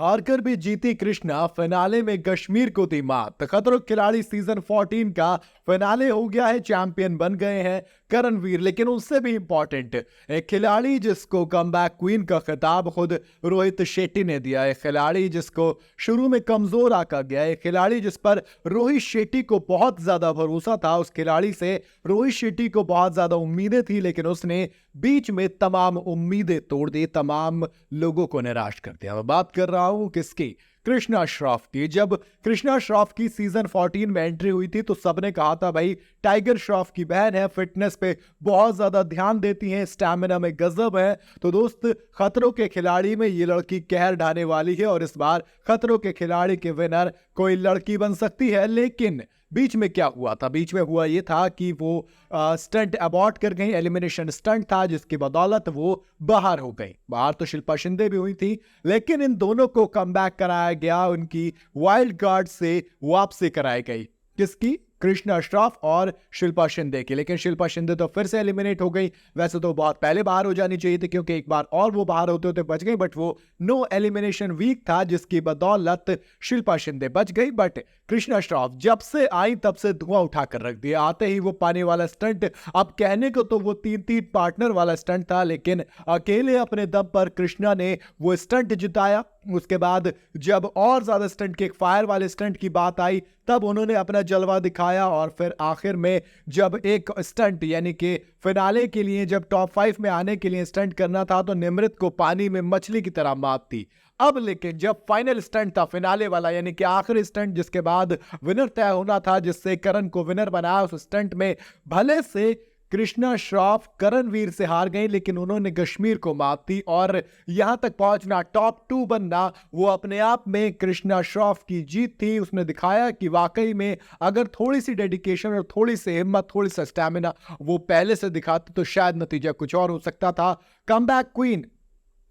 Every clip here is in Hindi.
हारकर भी जीती कृष्णा, फिनाले में कश्मीर को दी मात। खतरों के खिलाड़ी सीजन 14 का फिनाले हो गया है, चैंपियन बन गए हैं करणवीर। लेकिन उससे भी इंपॉर्टेंट एक खिलाड़ी जिसको कमबैक क्वीन का खिताब खुद रोहित शेट्टी ने दिया है, खिलाड़ी जिसको शुरू में कमजोर आका गया है, खिलाड़ी जिस पर रोहित शेट्टी को बहुत ज्यादा भरोसा था, उस खिलाड़ी से रोहित शेट्टी को बहुत ज्यादा उम्मीदें थी, लेकिन उसने बीच में तमाम उम्मीदें तोड़ दी, तमाम लोगों को निराश कर दिया। मैं बात कर रहा हूं किसकी? कृष्णा श्रॉफ की। जब कृष्णा श्रॉफ की सीजन 14 में एंट्री हुई थी तो सबने कहा था भाई टाइगर श्रॉफ की बहन है, फिटनेस पे बहुत ज्यादा ध्यान देती हैं, स्टैमिना में गजब है। तो दोस्त, खतरों के खिलाड़ी में ये लड़की कहर ढाने वाली है और इस बार खतरों के खिलाड़ी के विनर कोई लड़की बन सकती है। लेकिन बीच में क्या हुआ था? बीच में हुआ ये था कि वो स्टंट अबॉर्ट कर गई, एलिमिनेशन स्टंट था जिसकी बदौलत वो बाहर हो गई। बाहर तो शिल्पा शिंदे भी हुई थी, लेकिन इन दोनों को कमबैक कराया गया, उनकी वाइल्ड कार्ड से वापसी कराई गई। किसकी? कृष्णा श्रॉफ और शिल्पा शिंदे की। लेकिन शिल्पा शिंदे तो फिर से एलिमिनेट हो गई। वैसे तो बहुत पहले बाहर हो जानी चाहिए थी, क्योंकि एक बार और वो बाहर होते होते बच गई, बट वो नो एलिमिनेशन वीक था जिसकी बदौलत शिल्पा शिंदे बच गई। बट कृष्णा श्रॉफ जब से आई तब से धुआं उठाकर रख दिया। आते ही वो पानी वाला स्टंट, अब कहने को तो वो 3-3 पार्टनर वाला स्टंट था, लेकिन अकेले अपने दम पर कृष्णा ने वो स्टंट जिताया। उसके बाद जब और ज्यादा स्टंट के, एक फायर वाले स्टंट की बात आई, तब उन्होंने अपना जलवा दिखाया। और फिर आखिर में जब एक स्टंट, यानी कि फिनाले के लिए जब टॉप 5 में आने के लिए स्टंट करना था, तो निमृत को पानी में मछली की तरह मात दी। अब लेकिन जब फाइनल स्टंट था, फिनाले वाला, यानी कि आखिरी स्टंट जिसके बाद विनर तय होना था, जिससे करण को विनर बनाया, उस स्टंट में भले से कृष्णा श्रॉफ करणवीर से हार गई, लेकिन उन्होंने कश्मीर को मात दी और यहां तक पहुंचना, टॉप 2 बनना, वो अपने आप में कृष्णा श्रॉफ की जीत थी। उसने दिखाया कि वाकई में अगर थोड़ी सी डेडिकेशन और थोड़ी सी हिम्मत, थोड़ी सा स्टैमिना वो पहले से दिखाती तो शायद नतीजा कुछ और हो सकता था। कमबैक क्वीन,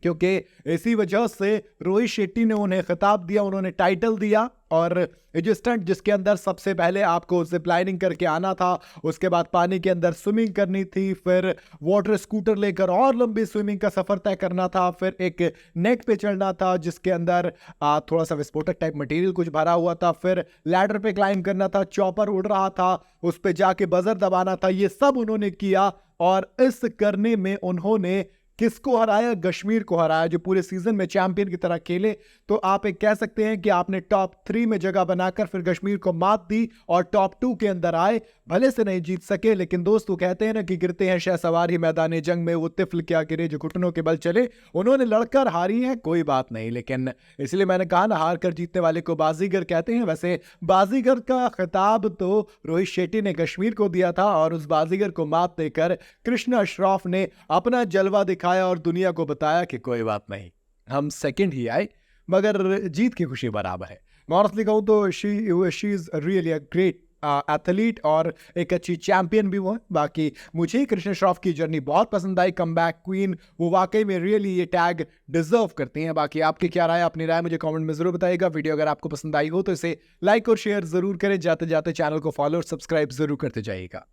क्योंकि इसी वजह से रोहित शेट्टी ने उन्हें खिताब दिया, उन्होंने टाइटल दिया। और ये जो स्टंट जिसके अंदर सबसे पहले आपको जिप लाइनिंग करके आना था, उसके बाद पानी के अंदर स्विमिंग करनी थी, फिर वाटर स्कूटर लेकर और लंबी स्विमिंग का सफर तय करना था, फिर एक नेट पे चढ़ना था जिसके अंदर थोड़ा सा विस्फोटक टाइप मटेरियल कुछ भरा हुआ था, फिर लैडर पे क्लाइंब करना था, चॉपर उड़ रहा था, उस पे जाके बजर दबाना था। ये सब उन्होंने किया और इस करने में उन्होंने किसको हराया? कश्मीर को हराया, जो पूरे सीजन में चैंपियन की तरह खेले। तो आप एक कह सकते हैं कि आपने टॉप 3 में जगह बनाकर फिर कश्मीर को मात दी और टॉप 2 के अंदर आए। भले से नहीं जीत सके, लेकिन दोस्तों कहते हैं ना कि गिरते हैं शहसवार ही मैदान जंग में, वो तिफल क्या गिरे जो घुटनों के बल चले। उन्होंने लड़कर हारी है, कोई बात नहीं, लेकिन इसलिए मैंने कहा ना, हार कर जीतने वाले को बाजीगर कहते हैं। वैसे बाजीगर का खिताब तो रोहित शेट्टी ने कश्मीर को दिया था और उस बाजीगर को मात देकर कृष्णा श्रॉफ ने अपना जलवा दिखाया और दुनिया को बताया कि कोई बात नहीं, हम सेकंड ही आए मगर जीत की खुशी बराबर है। मैं ऑनेस्टली कहूं तो she is really a great athlete और एक अच्छी चैंपियन भी वो है। बाकी मुझे कृष्णा श्रॉफ की जर्नी बहुत पसंद आई, कमबैक क्वीन, वो वाकई में रियली ये टैग डिजर्व करती हैं। बाकी आपकी क्या राय? अपनी राय मुझे कमेंट में जरूर बताइएगा। वीडियो अगर आपको पसंद आई हो तो इसे लाइक और शेयर जरूर करें। जाते जाते चैनल को फॉलो और सब्सक्राइब जरूर करते जाइएगा।